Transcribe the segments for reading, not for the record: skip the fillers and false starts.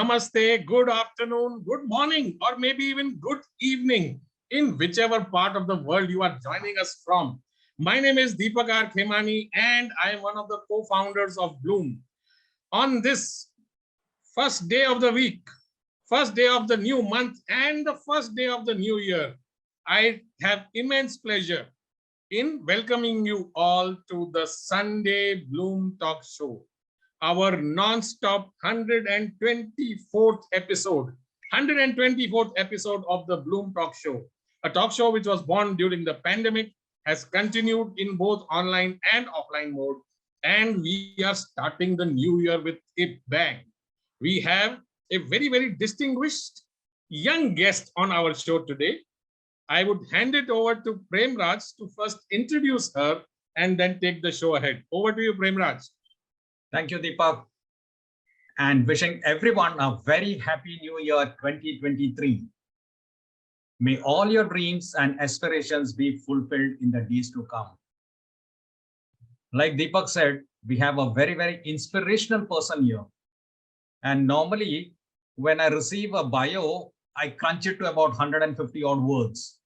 namaste, good afternoon, good morning, or maybe even good evening in whichever part of the world you are joining us from. My name is Deepak R. Khemani and I am one of the co-founders of Bloom. On this first day of the week, first day of the new month and the first day of the new year, I have immense pleasure in welcoming you all to the Sunday Bloom Talk Show, our non-stop 124th episode, 124th episode of the Bloom Talk Show, a talk show which was born during the pandemic, has continued in both online and offline mode, and we are starting the new year with a bang. We have a very distinguished young guest on our show today. I would hand it over to Prem Raj to first introduce her and then take the show ahead. Over to you, Prem Raj. Thank you, Deepak, and wishing everyone a very happy new year 2023. May all your dreams and aspirations be fulfilled in the days to come. Like Deepak said, we have a very inspirational person here. And normally, when I receive a bio, I crunch it to about 150 odd words.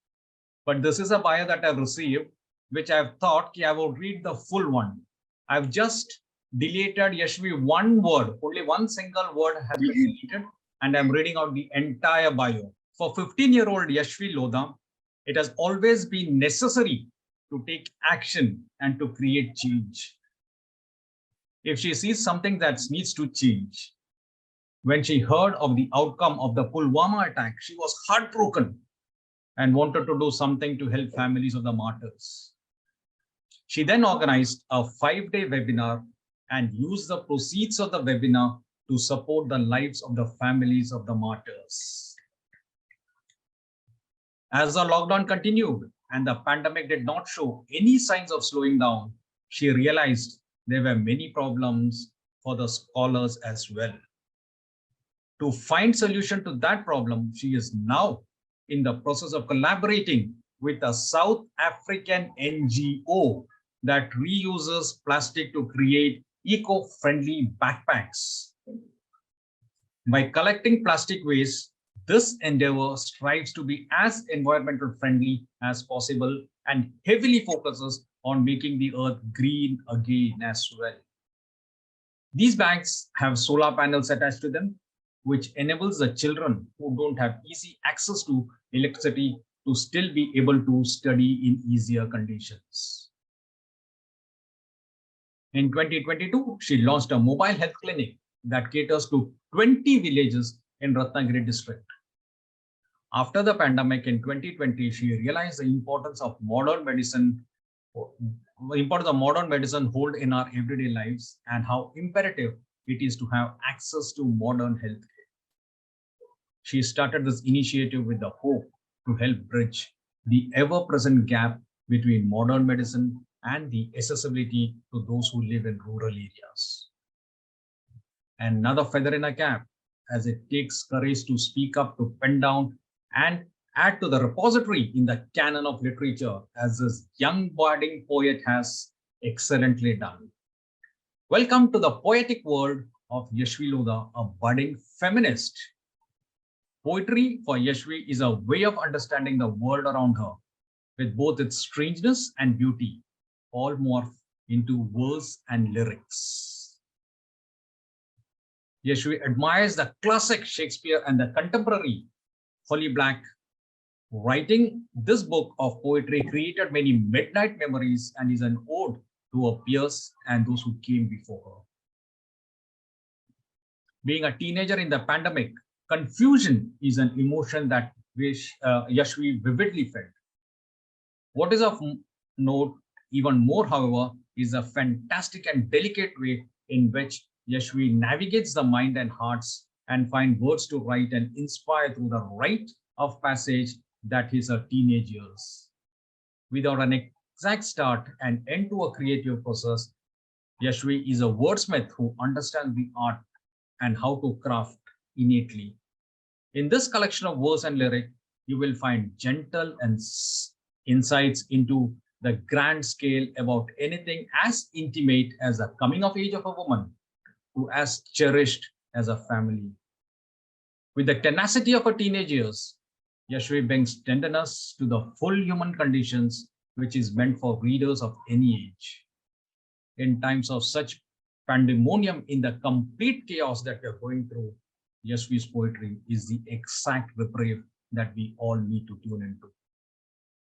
But this is a bio that I've received, which I've thought I will read the full one. I've just deleted Yashvi one word, only one single word has been deleted, and I'm reading out the entire bio. For 15-year-old Yashvi Lodha, it has always been necessary to take action and to create change. If she sees something that needs to change, when she heard of the outcome of the Pulwama attack, she was heartbroken and wanted to do something to help families of the martyrs. She then organized a 5-day webinar and used the proceeds of the webinar to support the lives of the families of the martyrs. As the lockdown continued and the pandemic did not show any signs of slowing down, she realized there were many problems for the scholars as well. To find solution to that problem, she is now in the process of collaborating with a South African NGO that reuses plastic to create eco-friendly backpacks. By collecting plastic waste, this endeavor strives to be as environmental friendly as possible and heavily focuses on making the earth green again as well. These bags have solar panels attached to them, which enables the children who don't have easy access to electricity to still be able to study in easier conditions. In 2022, she launched a mobile health clinic that caters to 20 villages in Ratnagiri district. After the pandemic in 2020, she realized the importance of modern medicine hold in our everyday lives and how imperative it is to have access to modern healthcare. She started this initiative with the hope to help bridge the ever-present gap between modern medicine and the accessibility to those who live in rural areas. Another feather in her cap, as it takes courage to speak up, to pen down and add to the repository in the canon of literature, as this young budding poet has excellently done. Welcome to the poetic world of Yashvi Lodha, a budding feminist. Poetry for Yashvi is a way of understanding the world around her, with both its strangeness and beauty, all morph into verse and lyrics. Yashvi admires the classic Shakespeare and the contemporary Holly Black. Writing this book of poetry created many midnight memories and is an ode to her peers and those who came before her. Being a teenager in the pandemic, confusion is an emotion that Yashvi vividly felt. What is of note even more, however, is a fantastic and delicate way in which Yashvi navigates the mind and hearts and find words to write and inspire through the rite of passage that is her teenage years. Without an exact start and end to a creative process, Yashvi is a wordsmith who understands the art and how to craft innately. In this collection of verse and lyric, you will find gentle and insights into the grand scale about anything as intimate as the coming of age of a woman to as cherished as a family. With the tenacity of her teenage years, Yashvi brings tenderness to the full human conditions, which is meant for readers of any age. In times of such pandemonium, in the complete chaos that we are going through, Yashvi's poetry is the exact reprieve that we all need to tune into.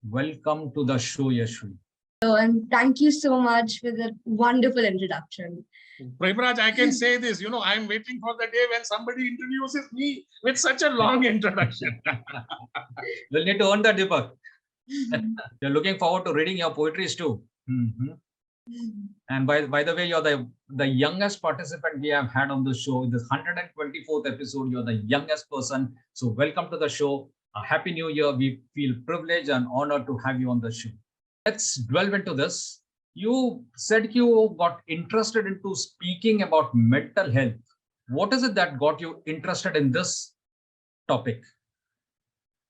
Welcome to the show, Yashvi. And thank you so much for the wonderful introduction. Prebraj, I can say this, I'm waiting for the day when somebody introduces me with such a long introduction. We'll need to earn that, Deepak. We're looking forward to reading your poetries too. And by the way, you're the youngest participant we have had on the show. This 124th episode, you're the youngest person. So welcome to the show. A Happy New Year. We feel privileged and honored to have you on the show. Let's delve into this. You said you got interested into speaking about mental health. What is it that got you interested in this topic?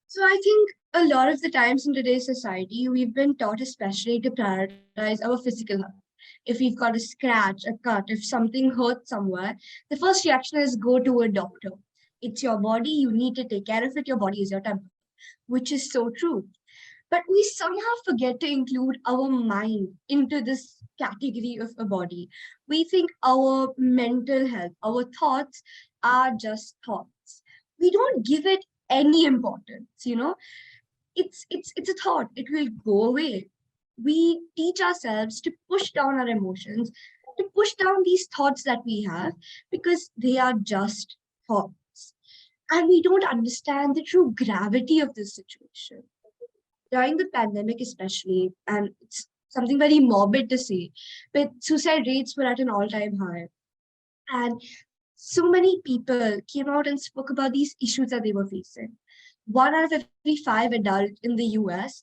So I think a lot of the times in today's society, we've been taught especially to prioritize our physical health. If we've got a scratch, a cut, if something hurts somewhere, the first reaction is go to a doctor. It's your body, you need to take care of it, your body is your temple, which is so true. But we somehow forget to include our mind into this category of a body. We think our mental health, our thoughts are just thoughts. We don't give it any importance, it's a thought, it will go away. We teach ourselves to push down our emotions, to push down these thoughts that we have because they are just thoughts. And we don't understand the true gravity of this situation. During the pandemic especially, and it's something very morbid to say, but suicide rates were at an all-time high. And so many people came out and spoke about these issues that they were facing. 1 out of every 5 adults in the US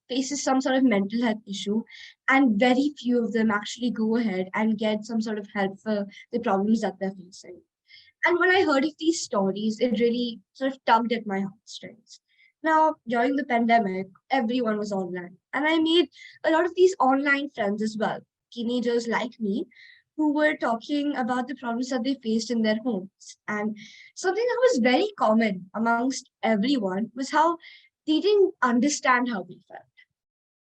faces some sort of mental health issue, and very few of them actually go ahead and get some sort of help for the problems that they're facing. And when I heard of these stories, it really sort of tugged at my heartstrings. Now, during the pandemic, everyone was online, and I made a lot of these online friends as well, teenagers like me, who were talking about the problems that they faced in their homes. And something that was very common amongst everyone was how they didn't understand how we felt.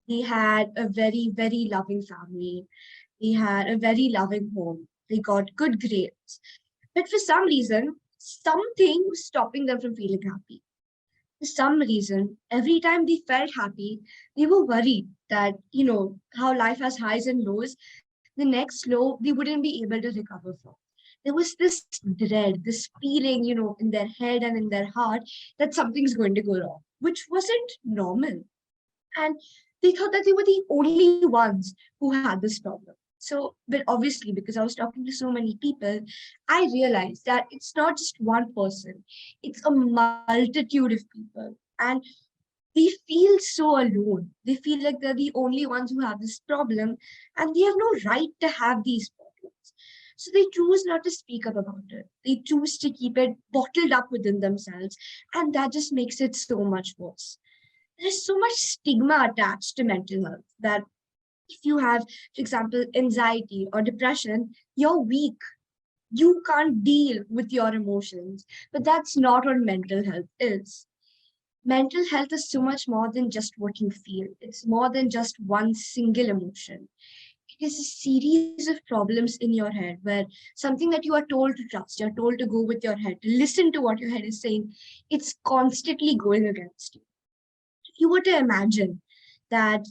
They had a very, very loving family. They had a very loving home. They got good grades. But for some reason, something was stopping them from feeling happy. For some reason, every time they felt happy, they were worried that, how life has highs and lows, the next low, they wouldn't be able to recover from. There was this dread, this feeling, in their head and in their heart that something's going to go wrong, which wasn't normal. And they thought that they were the only ones who had this problem. So, but obviously, because I was talking to so many people, I realized that it's not just one person, it's a multitude of people. And they feel so alone. They feel like they're the only ones who have this problem, and they have no right to have these problems. So they choose not to speak up about it. They choose to keep it bottled up within themselves, and that just makes it so much worse. There's so much stigma attached to mental health that if you have, for example, anxiety or depression, you're weak. You can't deal with your emotions. But that's not what mental health is. Mental health is so much more than just what you feel. It's more than just one single emotion. It is a series of problems in your head where something that you are told to trust, you're told to go with your head, to listen to what your head is saying, it's constantly going against you. If you were to imagine that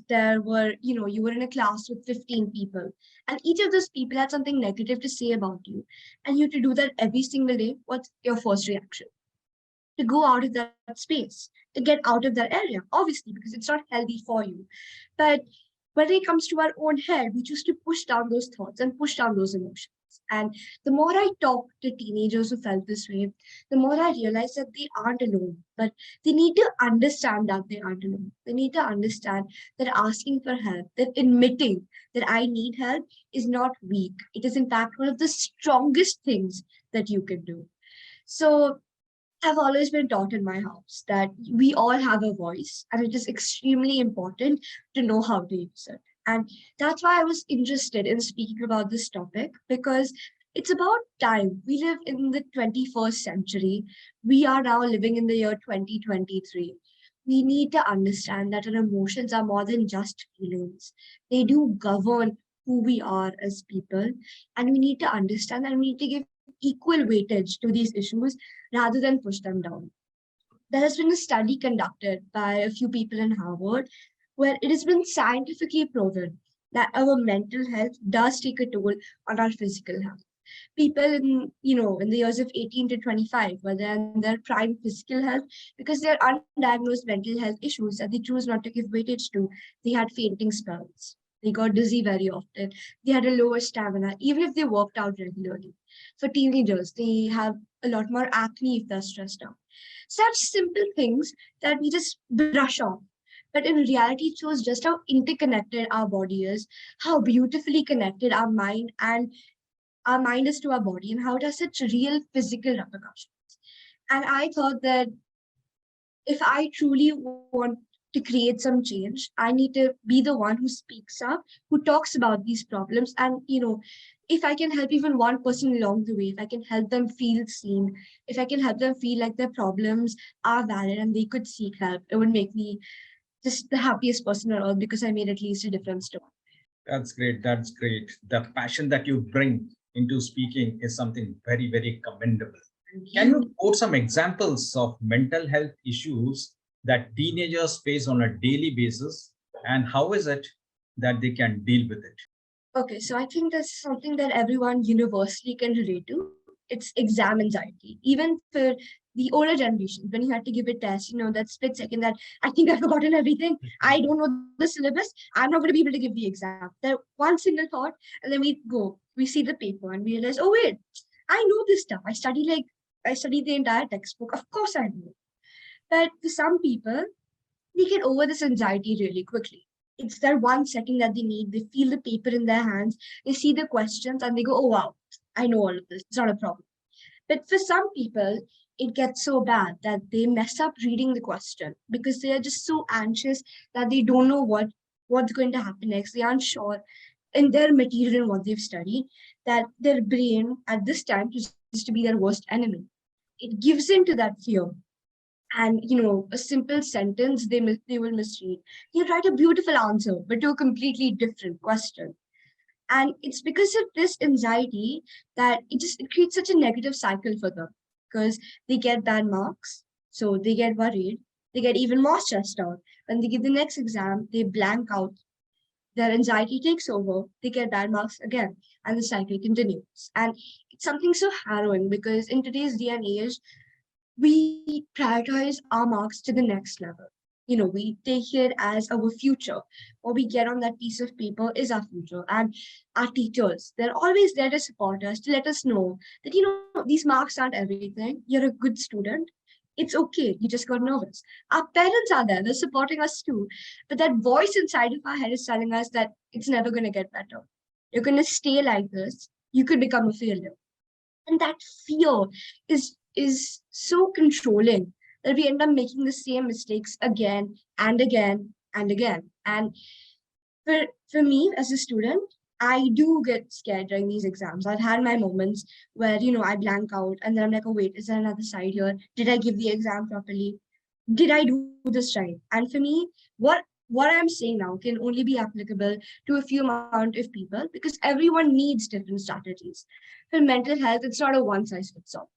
you were in a class with 15 people, and each of those people had something negative to say about you, and you had to do that every single day, what's your first reaction? To go out of that space, to get out of that area, obviously, because it's not healthy for you. But when it comes to our own head, we choose to push down those thoughts and push down those emotions. And the more I talk to teenagers who felt this way, the more I realize that they aren't alone, but they need to understand that they aren't alone. They need to understand that asking for help, that admitting that I need help is not weak. It is, in fact, one of the strongest things that you can do. So I've always been taught in my house that we all have a voice, and it is extremely important to know how to use it. And that's why I was interested in speaking about this topic, because It's about time. We live in the 21st century. We are now living in the year 2023. We need to understand that our emotions are more than just feelings. They do govern who we are as people. And we need to understand that we need to give equal weightage to these issues rather than push them down. There has been a study conducted by a few people in Harvard where it has been scientifically proven that our mental health does take a toll on our physical health. People in the years of 18 to 25, where they're in their prime physical health, because they're undiagnosed mental health issues that they choose not to give weightage to, they had fainting spells. They got dizzy very often. They had a lower stamina, even if they worked out regularly. For teenagers, they have a lot more acne if they're stressed out. Such simple things that we just brush off. But in reality, it shows just how interconnected our body is, how beautifully connected our mind is to our body, and how it has such real physical repercussions. And I thought that if I truly want to create some change, I need to be the one who speaks up, who talks about these problems. And, if I can help even one person along the way, if I can help them feel seen, if I can help them feel like their problems are valid and they could seek help, it would make me just the happiest person on earth because I made at least a difference to one. That's great. That's great. The passion that you bring into speaking is something very, very commendable. And Can you you quote some examples of mental health issues that teenagers face on a daily basis, and how is it that they can deal with it? Okay, so I think that's something that everyone universally can relate to. It's exam anxiety. Even for the older generations, when you had to give a test, that split second that I think I've forgotten everything. I don't know the syllabus. I'm not going to be able to give the exam. That one single thought, and then we see the paper and we realize, oh wait, I know this stuff. I studied the entire textbook. Of course I know. But for some people, they get over this anxiety really quickly. It's that 1 second that they need. They feel the paper in their hands, they see the questions, and they go, oh, wow, I know all of this. It's not a problem. But for some people, it gets so bad that they mess up reading the question because they are just so anxious that they don't know what's going to happen next. They aren't sure in their material and what they've studied, that their brain at this time is to be their worst enemy. It gives in to that fear, and a simple sentence they will misread. You write a beautiful answer but to a completely different question. And it's because of this anxiety that it creates such a negative cycle for them, because they get bad marks, so they get worried, they get even more stressed out. When they give the next exam, they blank out, their anxiety takes over, they get bad marks again, and the cycle continues. And it's something so harrowing because in today's day and age, we prioritize our marks to the next level. We take it as our future. What we get on that piece of paper is our future. And our teachers, they're always there to support us, to let us know that, these marks aren't everything. You're a good student. It's okay. You just got nervous. Our parents are there. They're supporting us too. But that voice inside of our head is telling us that it's never going to get better. You're going to stay like this. You could become a failure. And that fear is so controlling that we end up making the same mistakes again and again and again. And for me as a student, I do get scared during these exams. I've had my moments where I blank out and then I'm like, oh wait, is there another side here? Did I give the exam properly? Did I do this right? And for me, what I'm saying now can only be applicable to a few amount of people, because everyone needs different strategies. For mental health, it's not a one size fits all.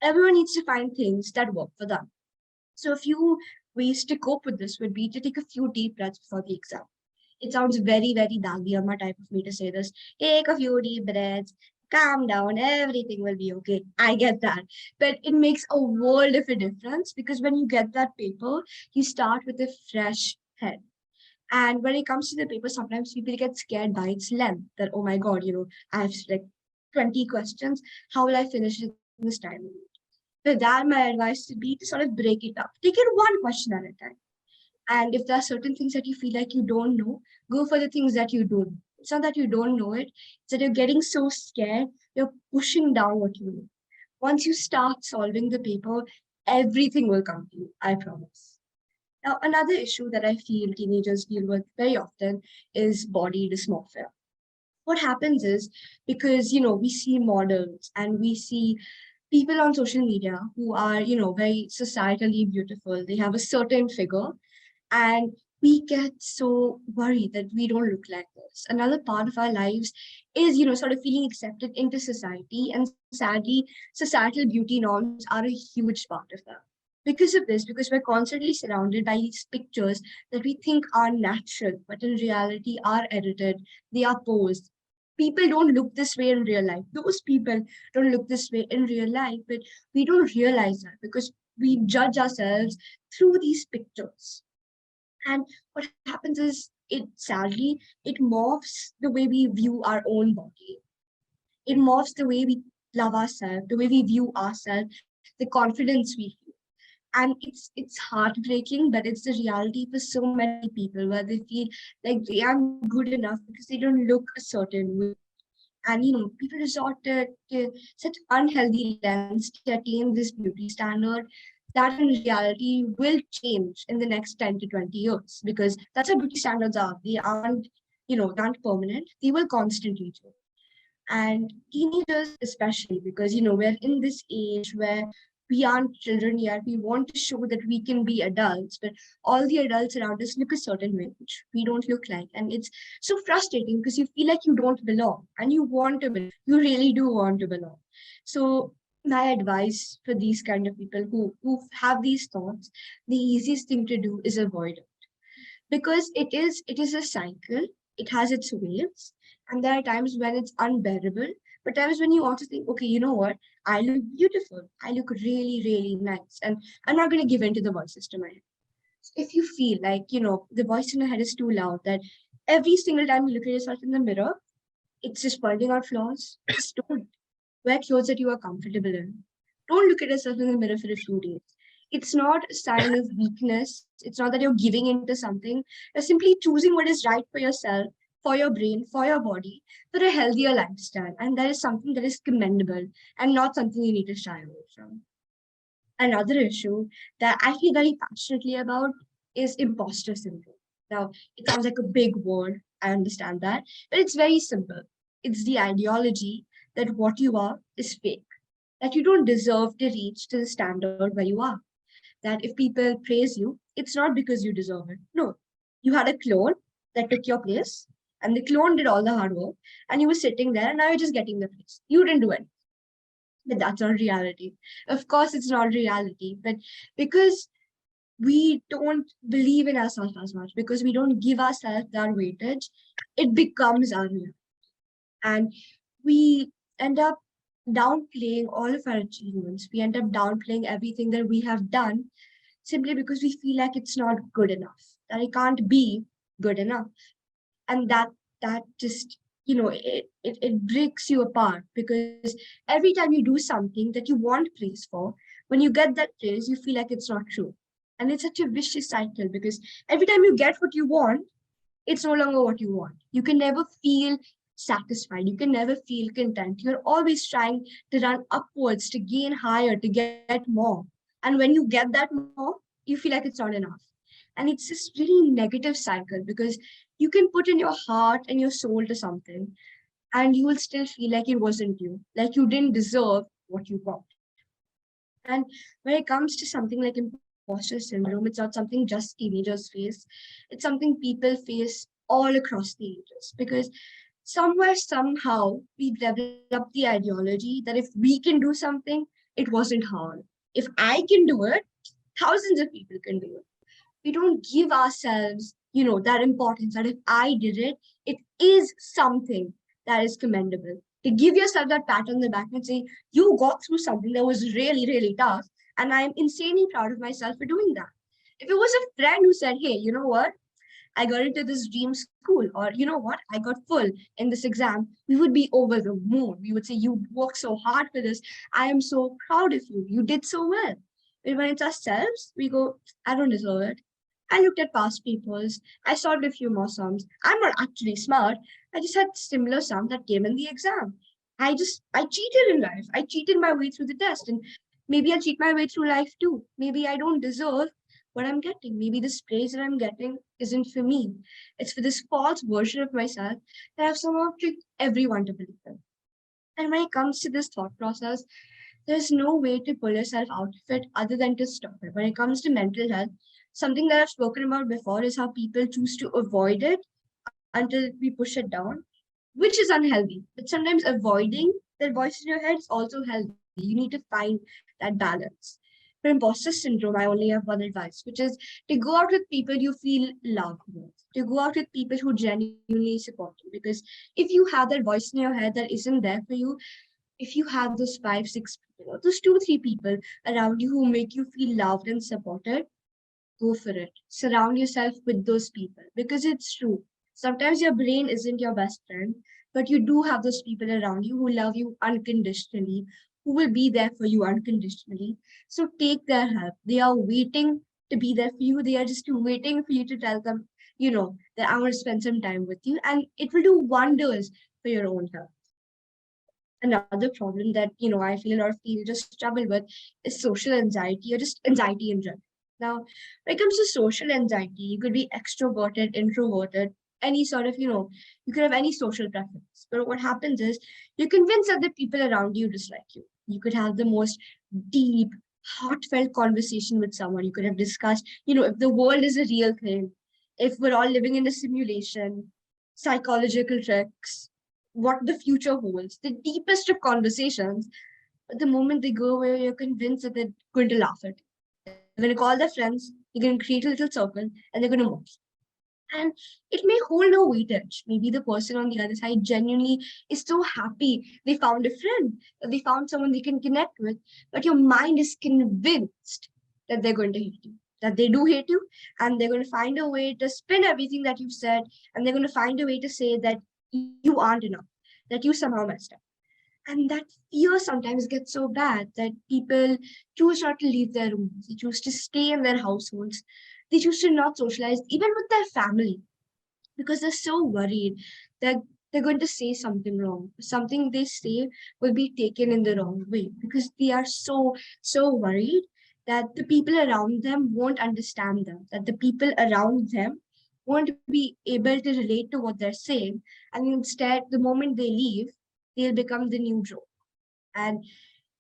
Everyone needs to find things that work for them. So a few ways to cope with this would be to take a few deep breaths before the exam. It sounds very, very Dagyama type of me to say this. Take a few deep breaths, calm down, everything will be okay. I get that. But it makes a world of a difference, because when you get that paper, you start with a fresh head. And when it comes to the paper, sometimes people get scared by its length, that, oh my God, I have like 20 questions. How will I finish it in this time limit? For that, my advice would be to sort of break it up. Take it one question at a time. And if there are certain things that you feel like you don't know, go for the things that you do know. It's not that you don't know it, it's that you're getting so scared, you're pushing down what you know. Once you start solving the paper, everything will come to you, I promise. Now, another issue that I feel teenagers deal with very often is body dysmorphia. What happens is, because we see models and we see people on social media who are very societally beautiful, they have a certain figure, and we get so worried that we don't look like this. Another part of our lives is sort of feeling accepted into society, and sadly societal beauty norms are a huge part of that. Because of this, because we're constantly surrounded by these pictures that we think are natural but in reality are edited, they are posed. People don't look this way in real life. Those people don't look this way in real life, but we don't realize that because we judge ourselves through these pictures. And what happens is, it sadly, it morphs the way we view our own body. It morphs the way we love ourselves, the way we view ourselves, the confidence we feel. And it's heartbreaking, but it's the reality for so many people, where they feel like they aren't good enough because they don't look a certain way. And people resort to such unhealthy lengths to attain this beauty standard that in reality will change in the next 10 to 20 years, because that's how beauty standards are. They aren't permanent, they will constantly change. And teenagers especially, because we're in this age where we aren't children yet, we want to show that we can be adults, but all the adults around us look a certain way which we don't look like, and it's so frustrating because you feel like you don't belong and you want to belong, you really do want to belong. So my advice for these kind of people who have these thoughts, the easiest thing to do is avoid it, because it is a cycle. It has its waves, and there are times when it's unbearable, but times when you also think, okay, you know what, I look beautiful, I look really really nice, and I'm not going to give in to the voices to my head. If you feel like the voice in your head is too loud, that every single time you look at yourself in the mirror, it's just pointing out flaws, just don't. Wear clothes that you are comfortable in. Don't look at yourself in the mirror for a few days. It's not a sign of weakness. It's not that you're giving into something. You're simply choosing what is right for yourself, for your brain, for your body, for a healthier lifestyle. And that is something that is commendable and not something you need to shy away from. Another issue that I feel very passionately about is imposter syndrome. Now, it sounds like a big word. I understand that, but it's very simple. It's the ideology that what you are is fake, that you don't deserve to reach to the standard where you are. That if people praise you, it's not because you deserve it. No, you had a clone that took your place, and the clone did all the hard work, and you were sitting there, and now you're just getting the praise. You didn't do it. But that's not reality. Of course, it's not reality, but because we don't believe in ourselves as much, because we don't give ourselves that weightage, it becomes our reality. And we end up downplaying all of our achievements. We end up downplaying everything that we have done simply because we feel like it's not good enough, that it can't be good enough. And that just it breaks you apart, because every time you do something that you want praise for, when you get that praise you feel like it's not true. And it's such a vicious cycle, because every time you get what you want, it's no longer what you want. You can never feel satisfied, you can never feel content, you're always trying to run upwards, to gain higher, to get more. And when you get that more, you feel like it's not enough. And it's this really negative cycle, because you can put in your heart and your soul to something, and you will still feel like it wasn't you, like you didn't deserve what you got. And when it comes to something like imposter syndrome, it's not something just teenagers face. It's something people face all across the ages, because somewhere, somehow, we developed the ideology that if we can do something, it wasn't hard. If I can do it, thousands of people can do it. We don't give ourselves, that importance, that if I did it, it is something that is commendable. To give yourself that pat on the back and say, you got through something that was really, really tough, and I'm insanely proud of myself for doing that. If it was a friend who said, hey, you know what? I got into this dream school, or you know what, I got full in this exam, we would be over the moon. We would say, you worked so hard for this. I am so proud of you. You did so well. But when it's ourselves, we go, I don't deserve it. I looked at past papers. I solved a few more sums. I'm not actually smart. I just had similar sums that came in the exam. I cheated in life. I cheated my way through the test. And maybe I'll cheat my way through life too. Maybe I don't deserve what I'm getting. Maybe this praise that I'm getting isn't for me. It's for this false version of myself that I've somehow tricked everyone to believe in. And when it comes to this thought process, there's no way to pull yourself out of it other than to stop it. When it comes to mental health, something that I've spoken about before is how people choose to avoid it until we push it down, which is unhealthy. But sometimes avoiding that voice in your head is also healthy. You need to find that balance. For imposter syndrome, I only have one advice, which is to go out with people you feel loved with, to go out with people who genuinely support you. Because if you have that voice in your head that isn't there for you, if you have those five, six people, or those two, three people around you who make you feel loved and supported, go for it. Surround yourself with those people because it's true. Sometimes your brain isn't your best friend, but you do have those people around you who love you unconditionally, who will be there for you unconditionally. So take their help. They are waiting to be there for you. They are just waiting for you to tell them, that I want to spend some time with you. And it will do wonders for your own health. Another problem that I feel a lot of teenagers struggle with is social anxiety, or just anxiety in general. Now, when it comes to social anxiety, you could be extroverted, introverted, any sort of, you could have any social preference. But what happens is you're convinced that the people around you dislike you. You could have the most deep, heartfelt conversation with someone. You could have discussed, if the world is a real thing, if we're all living in a simulation, psychological tricks, what the future holds, the deepest of conversations. But the moment they go away, you're convinced that they're going to laugh at you. They're going to call their friends, you're going to create a little circle, and they're going to mock you. And it may hold no weightage. Maybe the person on the other side genuinely is so happy they found a friend, that they found someone they can connect with, but your mind is convinced that they're going to hate you, that they do hate you, and they're going to find a way to spin everything that you've said, and they're going to find a way to say that you aren't enough, that you somehow messed up. And that fear sometimes gets so bad that people choose not to leave their rooms. They choose to stay in their households. They choose to not socialize, even with their family, because they're so worried that they're going to say something wrong. Something they say will be taken in the wrong way because they are so worried that the people around them won't understand them, that the people around them won't be able to relate to what they're saying. And instead, the moment they leave, they'll become the new joke. And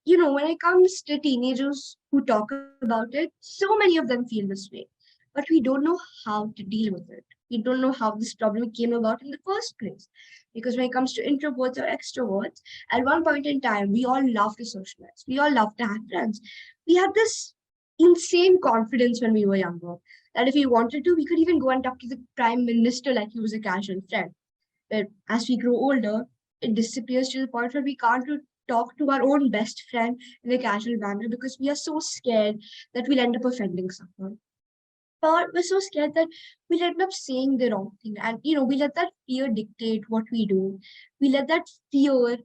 when it comes to teenagers who talk about it, so many of them feel this way, but we don't know how to deal with it. We don't know how this problem came about in the first place. Because when it comes to introverts or extroverts, at one point in time, we all love to socialize. We all love to have friends. We had this insane confidence when we were younger that if we wanted to, we could even go and talk to the prime minister like he was a casual friend. But as we grow older, it disappears to the point where we can't talk to our own best friend in a casual manner because we are so scared that we'll end up offending someone. Or we're so scared that we'll end up saying the wrong thing. And, we let that fear dictate what we do. We let that fear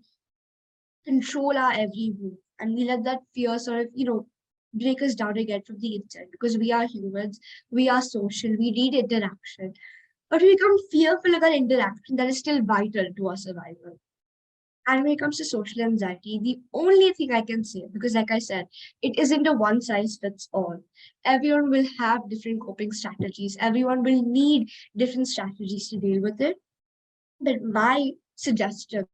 control our every move. And we let that fear sort of, break us down again from the inside because we are humans, we are social, we need interaction. But we become fearful of that interaction that is still vital to our survival. And when it comes to social anxiety, the only thing I can say, because like I said, it isn't a one size fits all. Everyone will have different coping strategies. Everyone will need different strategies to deal with it. But my suggestion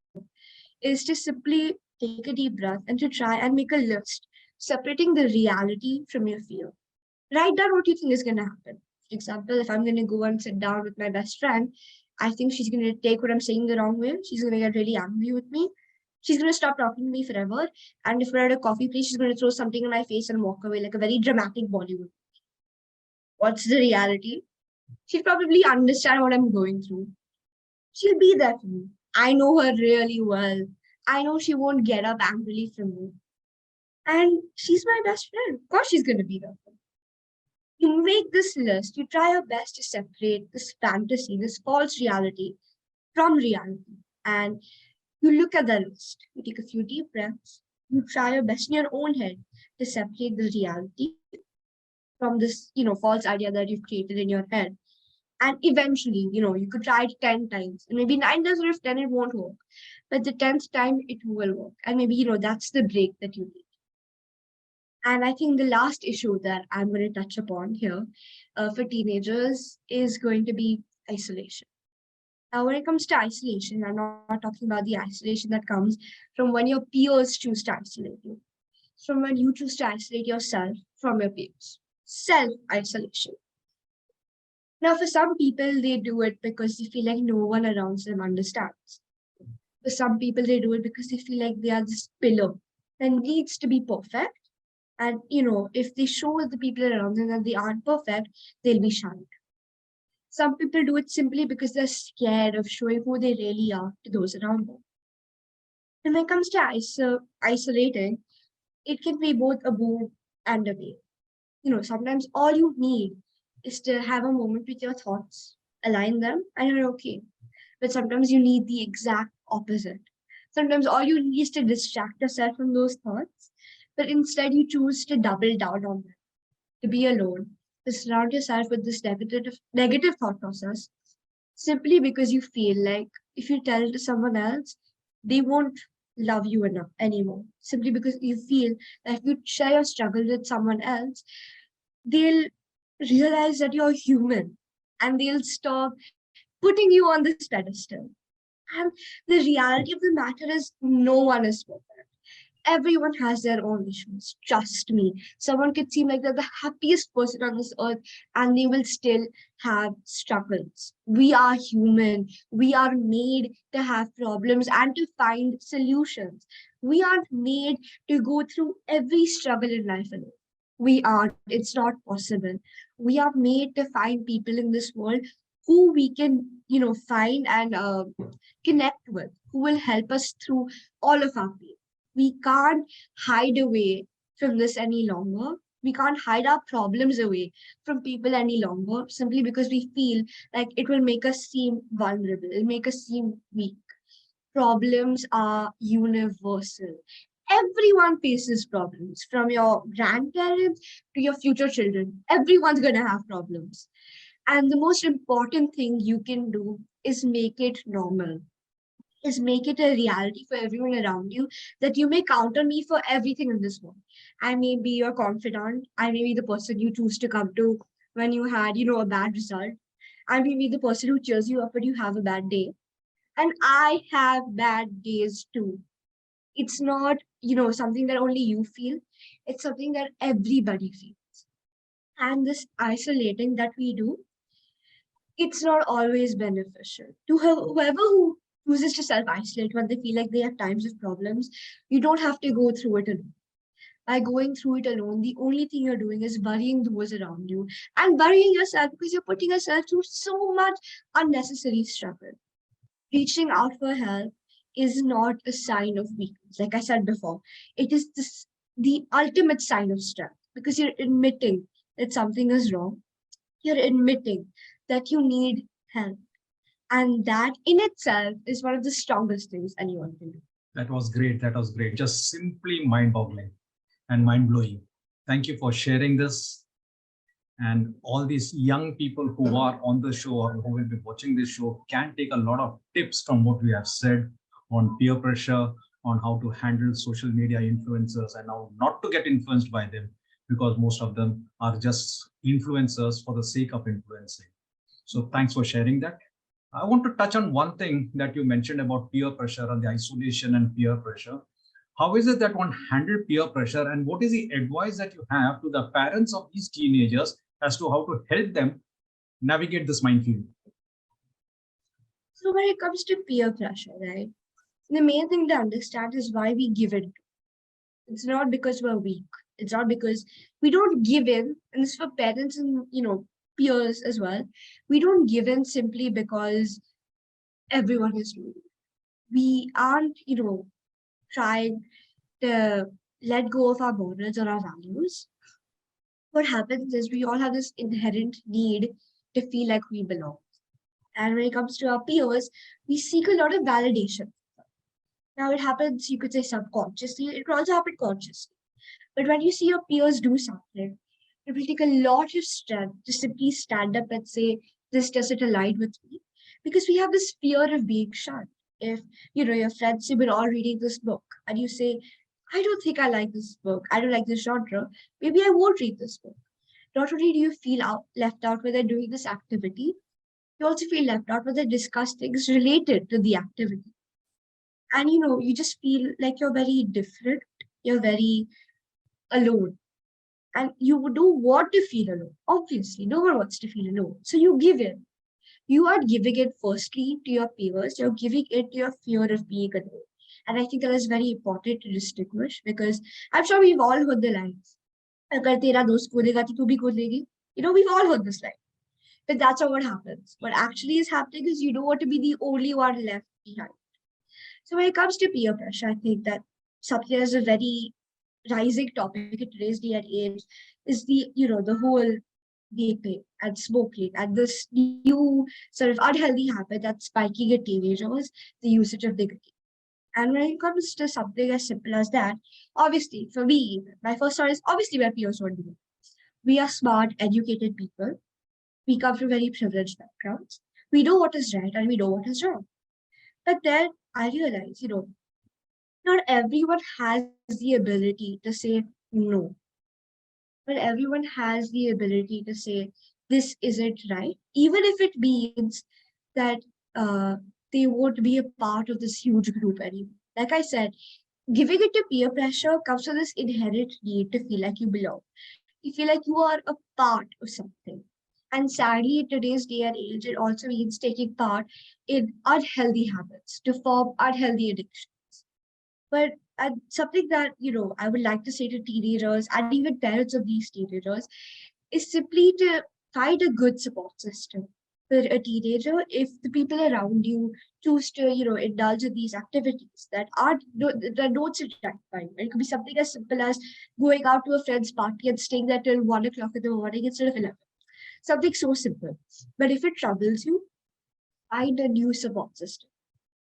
is to simply take a deep breath and to try and make a list separating the reality from your fear. Write down what you think is going to happen. For example, if I'm going to go and sit down with my best friend, I think she's going to take what I'm saying the wrong way. She's going to get really angry with me. She's going to stop talking to me forever. And if we're at a coffee place, she's going to throw something in my face and walk away like a very dramatic Bollywood. What's the reality? She'll probably understand what I'm going through. She'll be there for me. I know her really well. I know she won't get up angrily from me. And she's my best friend. Of course, she's going to be there for me. You make this list, you try your best to separate this fantasy, this false reality from reality. And you look at the list, you take a few deep breaths, you try your best in your own head to separate the reality from this, false idea that you've created in your head. And eventually, you could try it 10 times, and maybe 9 times out of 10 it won't work. But the 10th time it will work. And maybe, that's the break that you need. And I think the last issue that I'm going to touch upon here for teenagers is going to be isolation. Now, when it comes to isolation, I'm not talking about the isolation that comes from when your peers choose to isolate you, from when you choose to isolate yourself from your peers. Self isolation. Now, for some people, they do it because they feel like no one around them understands. For some people, they do it because they feel like they are this pillar that needs to be perfect. And, if they show the people around them that they aren't perfect, they'll be shunned. Some people do it simply because they're scared of showing who they really are to those around them. And when it comes to isolating, it can be both a boon and a bane. Sometimes all you need is to have a moment with your thoughts, align them, and you're okay. But sometimes you need the exact opposite. Sometimes all you need is to distract yourself from those thoughts, but instead you choose to double down on them, to be alone, to surround yourself with this negative thought process, simply because you feel like if you tell it to someone else, they won't love you enough anymore. Simply because you feel that if you share your struggle with someone else, they'll realize that you're human and they'll stop putting you on this pedestal. And the reality of the matter is, no one is perfect. Everyone has their own issues. Trust me. Someone could seem like they're the happiest person on this earth and they will still have struggles. We are human. We are made to have problems and to find solutions. We aren't made to go through every struggle in life alone. We aren't. It's not possible. We are made to find people in this world who we can, find and connect with, who will help us through all of our pain. We can't hide away from this any longer. We can't hide our problems away from people any longer simply because we feel like it will make us seem vulnerable, it'll make us seem weak. Problems are universal. Everyone faces problems, from your grandparents to your future children. Everyone's going to have problems. And the most important thing you can do is make it normal, is make it a reality for everyone around you that you may count on me for everything in this world. I may be your confidant. I may be the person you choose to come to when you had, a bad result. I may be the person who cheers you up when you have a bad day. And I have bad days too. It's not, something that only you feel. It's something that everybody feels. And this isolating that we do, it's not always beneficial. To whoever who chooses to self-isolate when they feel like they have times of problems, you don't have to go through it alone. By going through it alone, the only thing you're doing is worrying those around you and worrying yourself because you're putting yourself through so much unnecessary struggle. Reaching out for help is not a sign of weakness. Like I said before, it is the ultimate sign of strength because you're admitting that something is wrong. You're admitting that you need help. And that in itself is one of the strongest things anyone can do. That was great. That was great. Just simply mind-boggling and mind-blowing. Thank you for sharing this. And all these young people who are on the show or who will be watching this show can take a lot of tips from what we have said on peer pressure, on how to handle social media influencers and how not to get influenced by them, because most of them are just influencers for the sake of influencing. So thanks for sharing that. I want to touch on one thing that you mentioned about peer pressure and the isolation and peer pressure. How is it that one handle peer pressure, and what is the advice that you have to the parents of these teenagers as to how to help them navigate this minefield? So when it comes to peer pressure, right, the main thing to understand is why we give it. It's not because we're weak. It's not because we don't give in, and this is for parents and peers as well. We don't give in simply because everyone is doing it. We aren't, trying to let go of our morals or our values. What happens is we all have this inherent need to feel like we belong. And when it comes to our peers, we seek a lot of validation. Now it happens, you could say subconsciously, it could also happen consciously. But when you see your peers do something, it will take a lot of strength to simply stand up and say, this doesn't align with me. Because we have this fear of being shunned. If your friends say we're all reading this book and you say, I don't think I like this book. I don't like this genre. Maybe I won't read this book. Not only do you feel left out when they're doing this activity, you also feel left out when they discuss things related to the activity. And you just feel like you're very different, you're very alone. And you don't want to feel alone. Obviously, no one wants to feel alone. So you give in. You are giving it firstly to your peers, you're giving it to your fear of being alone. And I think that is very important to distinguish because I'm sure we've all heard the lines. "अगर तेरा दोस्त कूदेगा तो तू भी कूदेगी." We've all heard this line. But that's not what happens. What actually is happening is you don't want to be the only one left behind. So when it comes to peer pressure, I think that something that is a very rising topic in today's day and age is the whole vaping and smoking and this new sort of unhealthy habit that's spiking in teenagers, the usage of nicotine. And when it comes to something as simple as that, obviously, for me, my first thought is obviously my peers won't do it. We are smart, educated people. We come from very privileged backgrounds. We know what is right and we know what is wrong. But then I realize, not everyone has the ability to say no, but everyone has the ability to say this isn't right, even if it means that uh, they won't be a part of this huge group anymore. Like I said, giving it to peer pressure comes from this inherent need to feel like you belong. You feel like you are a part of something. And sadly, in today's day and age, it also means taking part in unhealthy habits to form unhealthy addictions. But something that I would like to say to teenagers and even parents of these teenagers is simply to find a good support system for a teenager. If the people around you choose to indulge in these activities that don't sit right by you, it could be something as simple as going out to a friend's party and staying there till 1 o'clock in the morning instead of 11. Something so simple. But if it troubles you, find a new support system.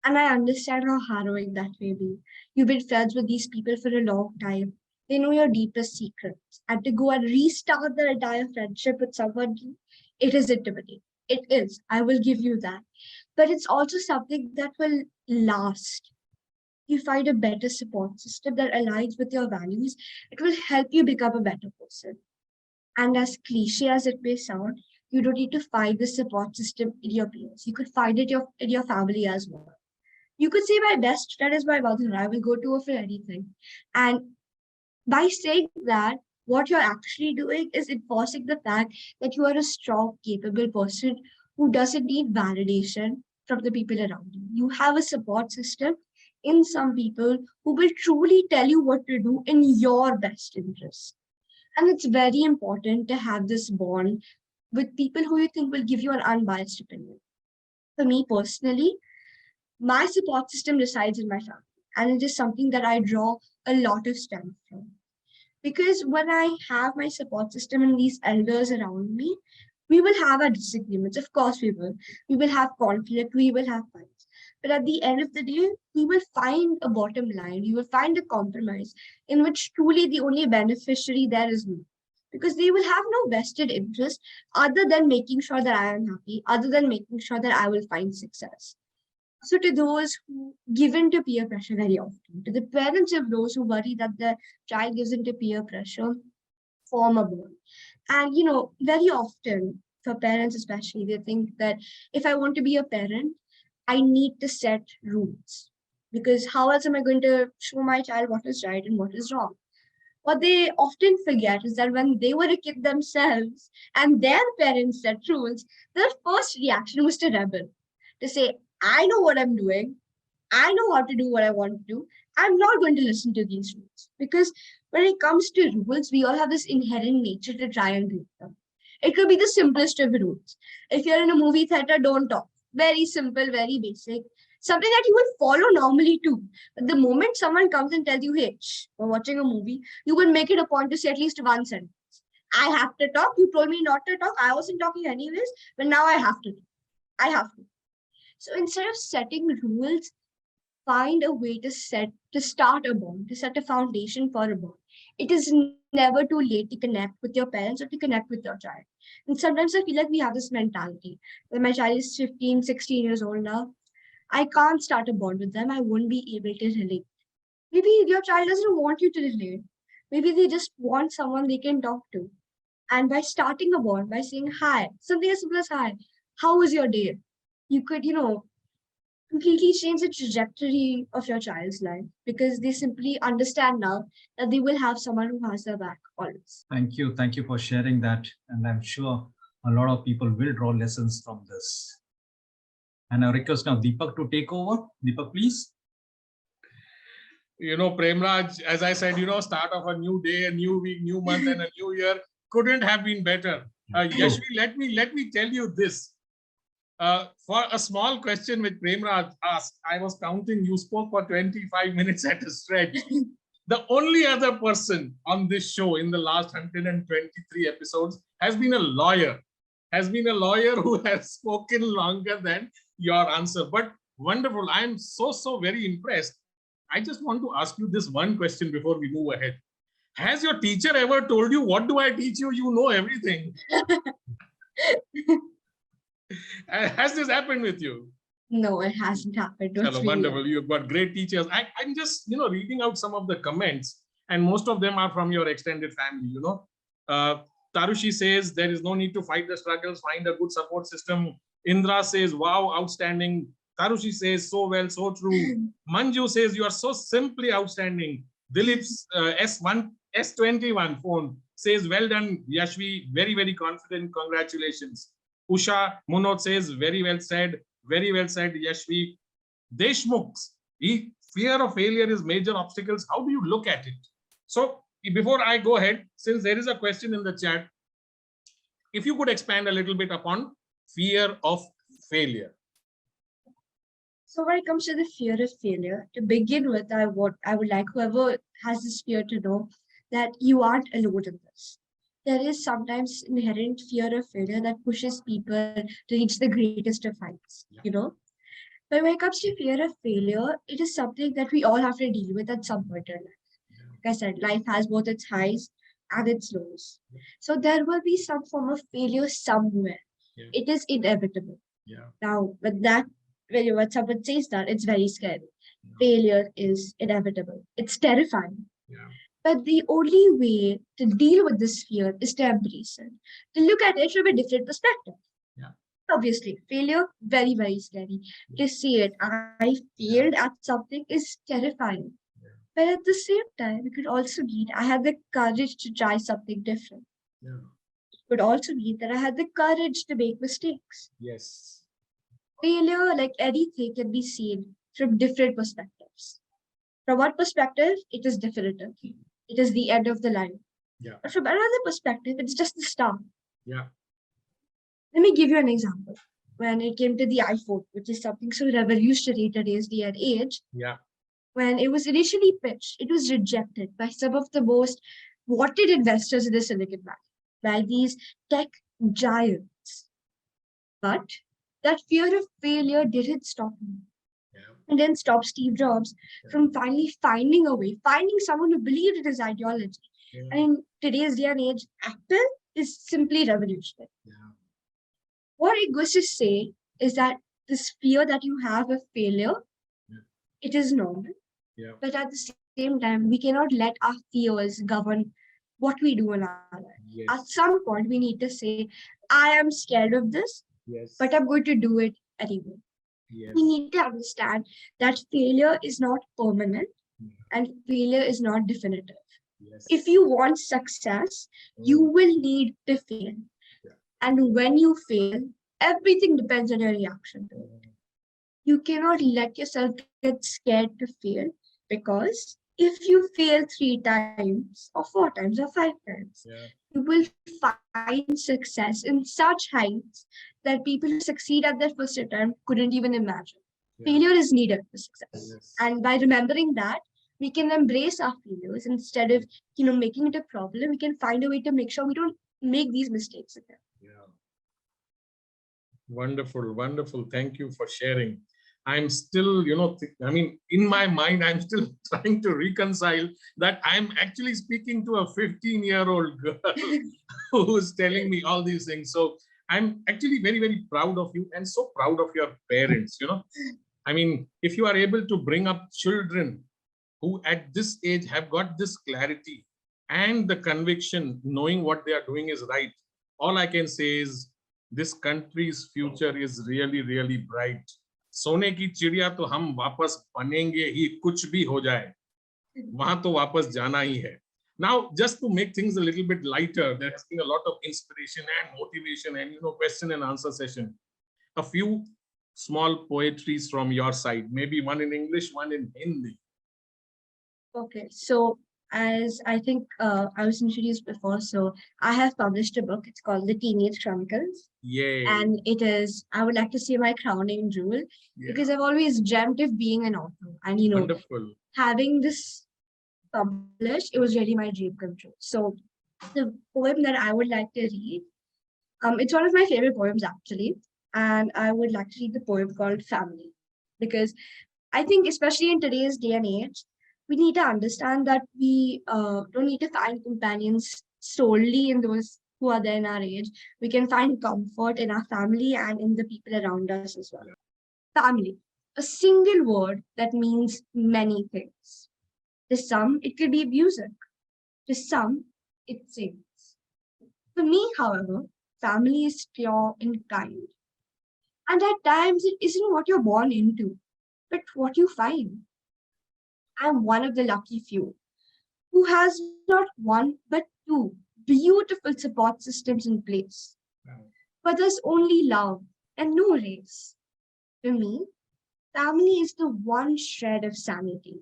And I understand how harrowing that may be. You've been friends with these people for a long time. They know your deepest secrets. And to go and restart the entire friendship with someone new, it is intimidating. It is. I will give you that. But it's also something that will last. You find a better support system that aligns with your values. It will help you become a better person. And as cliche as it may sound, you don't need to find the support system in your peers. You could find it in your family as well. You could say my best friend is my mother. I will go to her for anything. And by saying that, what you're actually doing is enforcing the fact that you are a strong, capable person who doesn't need validation from the people around you. You have a support system in some people who will truly tell you what to do in your best interest. And it's very important to have this bond with people who you think will give you an unbiased opinion. For me personally, my support system resides in my family, and it is something that I draw a lot of strength from. Because when I have my support system and these elders around me, we will have our disagreements. Of course, we will. We will have conflict, we will have fights. But at the end of the day, we will find a bottom line, we will find a compromise in which truly the only beneficiary there is me. Because they will have no vested interest other than making sure that I am happy, other than making sure that I will find success. So to those who give in to peer pressure very often, to the parents of those who worry that their child gives into peer pressure, form a bond. And very often for parents especially, they think that if I want to be a parent, I need to set rules. Because how else am I going to show my child what is right and what is wrong? What they often forget is that when they were a kid themselves and their parents set rules, their first reaction was to rebel, to say, I know what I'm doing. I know how to do what I want to do. I'm not going to listen to these rules. Because when it comes to rules, we all have this inherent nature to try and break them. It could be the simplest of rules. If you're in a movie theater, don't talk. Very simple, very basic. Something that you would follow normally too. But the moment someone comes and tells you, hey, shh, we're watching a movie, you would make it a point to say at least one sentence. I have to talk. You told me not to talk. I wasn't talking anyways, but now I have to. I have to. So instead of setting rules, find a way to start a bond, to set a foundation for a bond. It is never too late to connect with your parents or to connect with your child. And sometimes I feel like we have this mentality when my child is 15, 16 years old now. I can't start a bond with them. I won't be able to relate. Maybe your child doesn't want you to relate. Maybe they just want someone they can talk to. And by starting a bond, by saying hi, something as simple as hi, how was your day? You could, completely change the trajectory of your child's life because they simply understand now that they will have someone who has their back always. Thank you. Thank you for sharing that. And I'm sure a lot of people will draw lessons from this. And I request now Deepak to take over. Deepak, please. Premraj, as I said, start of a new day, a new week, new month, and a new year couldn't have been better. Yashvi, let me tell you this. For a small question which Premraj asked, I was counting, you spoke for 25 minutes at a stretch. The only other person on this show in the last 123 episodes has been a lawyer who has spoken longer than your answer. But wonderful. I am so very impressed. I just want to ask you this one question before we move ahead. Has your teacher ever told you, what do I teach you? You know everything. Has this happened with you? No, it hasn't happened with Hello, me. wonderful. You've got great teachers. I'm just, reading out some of the comments, and most of them are from your extended family, Tarushi says, there is no need to fight the struggles, find a good support system. Indra says, wow, outstanding. Tarushi says, so well, so true. Manju says, you are so simply outstanding. Dilip's S21 phone says, well done, Yashvi, very, very confident, congratulations. Usha Munot says, very well said, Yashvi. Deshmukh's, fear of failure is major obstacles. How do you look at it? So before I go ahead, since there is a question in the chat, if you could expand a little bit upon fear of failure. So when it comes to the fear of failure, to begin with, I would like whoever has this fear to know that you aren't alone in this. There is sometimes inherent fear of failure that pushes people to reach the greatest of heights, But when it comes to fear of failure, it is something that we all have to deal with at some point in life. Like I said, life has both its highs and its lows. So there will be some form of failure somewhere. Yeah. It is inevitable. Yeah. Now, when someone says that, it's very scary. Failure is inevitable. It's terrifying. Yeah. But the only way to deal with this fear is to embrace it, to look at it from a different perspective. Yeah. Obviously, failure, very, very scary. To see it, I failed at something is terrifying. Yeah. But at the same time, it could also mean I had the courage to try something different. Yeah. It could also mean that I had the courage to make mistakes. Yes. Failure, like anything, can be seen from different perspectives. From one perspective, it is definitive. It is the end of the line. Yeah. But from another perspective, it's just the start. Yeah. Let me give you an example. When it came to the iPhone, which is something so revolutionary today's day and age, Yeah. when it was initially pitched, it was rejected by some of the most wanted investors in the Silicon Valley, by these tech giants. But that fear of failure didn't stop me. Yeah. It didn't stop Steve Jobs from finally finding a way, finding someone who believed in his ideology. Yeah. And in today's day and age, Apple is simply revolutionary. Yeah. What it goes to say is that this fear that you have of failure, it is normal. Yeah. But at the same time, we cannot let our fears govern what we do in our life. Yes. At some point, we need to say, I am scared of this, Yes. but I'm going to do it anyway. Yes. We need to understand that failure is not permanent and failure is not definitive. Yes. If you want success, you will need to fail. Yeah. And when you fail, everything depends on your reaction to it. You cannot let yourself get scared to fail, because if you fail 3 times or 4 times or 5 times, Yeah. you will find success in such heights that people who succeed at their first attempt couldn't even imagine. Yeah. Failure is needed for success. Yes. And by remembering that, we can embrace our failures instead of making it a problem. We can find a way to make sure we don't make these mistakes again. Yeah. Wonderful, wonderful. Thank you for sharing. I'm still, in my mind, I'm still trying to reconcile that I'm actually speaking to a 15-year-old girl who's telling me all these things. So I'm actually very, very proud of you and so proud of your parents, If you are able to bring up children who at this age have got this clarity and the conviction, knowing what they are doing is right, all I can say is this country's future is really, really bright. सोने की चिड़िया तो हम वापस बनेंगे ही, कुछ भी हो जाए वहां तो वापस जाना ही है. Now, just to make things a little bit lighter, there has been a lot of inspiration and motivation and question and answer session. A few small poetries from your side, maybe one in English, one in Hindi. Okay, so as I think I was introduced before, so I have published a book. It's called The Teenage Chronicles. Yay. And it is, I would like to say, my crowning jewel, Yeah. because I've always dreamt of being an author. And, Wonderful. having this published, it was really my dream come true. So the poem that I would like to read, it's one of my favorite poems actually. And I would like to read the poem called Family, because I think especially in today's day and age, we need to understand that we don't need to find companions solely in those who are there in our age. We can find comfort in our family and in the people around us as well. Family, a single word that means many things. To some, it could be music. To some, it sings. For me, however, family is pure and kind. And at times, it isn't what you're born into, but what you find. I'm one of the lucky few who has not one but two beautiful support systems in place. Wow. But there's only love and no race. For me, family is the one shred of sanity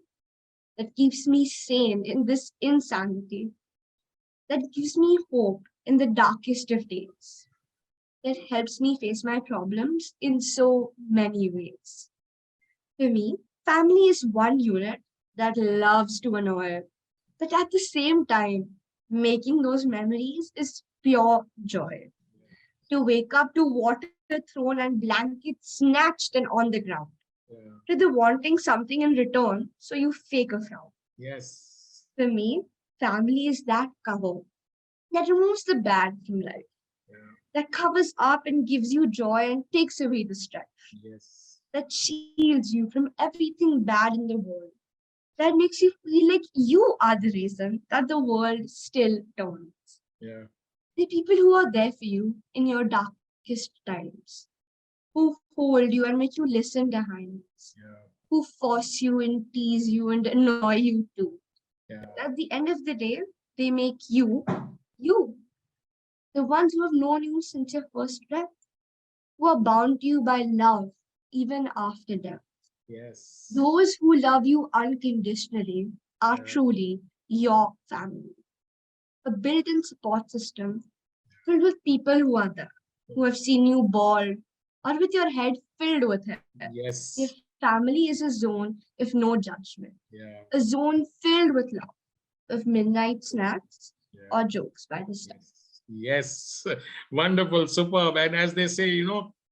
that keeps me sane in this insanity, that gives me hope in the darkest of days, that helps me face my problems in so many ways. For me, family is one unit that loves to annoy, but at the same time, making those memories is pure joy. To wake up to water thrown and blankets snatched and on the ground, Yeah. to the wanting something in return, so you fake a frown. Yes. For me, family is that cover that removes the bad from life, Yeah. that covers up and gives you joy and takes away the strife, Yes. that shields you from everything bad in the world, that makes you feel like you are the reason that the world still turns. Yeah. The people who are there for you in your darkest times, who hold you and make you listen to hands, Yeah. who force you and tease you and annoy you too. Yeah. At the end of the day, they make you, you. The ones who have known you since your first breath, who are bound to you by love even after death. Yes. Those who love you unconditionally are Yeah. truly your family. A built-in support system filled with people who are there, who have seen you bald or with your head filled with hair. Yes. Your family is a zone of no judgment, Yeah. a zone filled with love, of midnight snacks Yeah. or jokes by the side. Yes. Wonderful, superb. And as they say,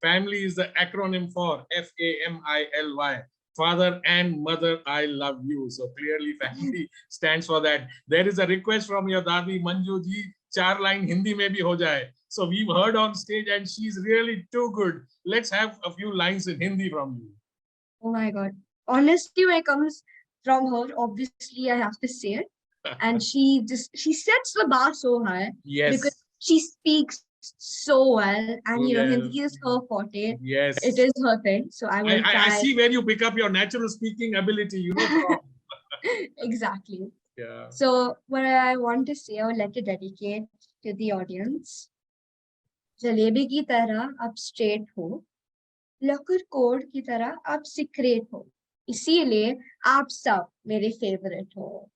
family is the acronym for FAMILY. Father and mother, I love you. So clearly family stands for that. There is a request from your Dadi Manju ji, 4 line Hindi mein bhi ho jaye. So we've heard on stage and she's really too good. Let's have a few lines in Hindi from you. Oh my God. Honestly, when it comes from her, obviously I have to say it. And she sets the bar so high because Yes. she speaks so well. And Well, Hindi is her forte. yes. It is her thing. So I will I try. see where you pick up your natural speaking ability, from. Exactly. Yeah. So what I want to say, I would like to dedicate to the audience. Jalebi की तरह आप straight हो, लकर code की तरह आप secret हो, इसीलिए आप सब मेरे फेवरेट हो.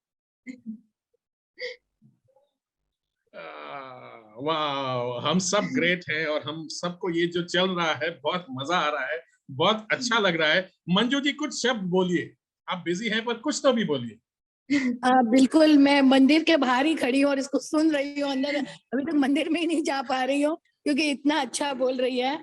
वाह, हम सब ग्रेट हैं और हम सबको ये जो चल रहा है बहुत मजा आ रहा है, बहुत अच्छा लग रहा है. मंजू जी कुछ शब्द बोलिए, आप बिजी हैं पर कुछ तो भी बोलिए. बिल्कुल, मैं मंदिर के बाहर ही खड़ी हूँ और इसको सुन रही हूँ. अंदर अभी तक मंदिर में ही नहीं जा पा रही हूँ क्योंकि इतना अच्छा बोल रही है.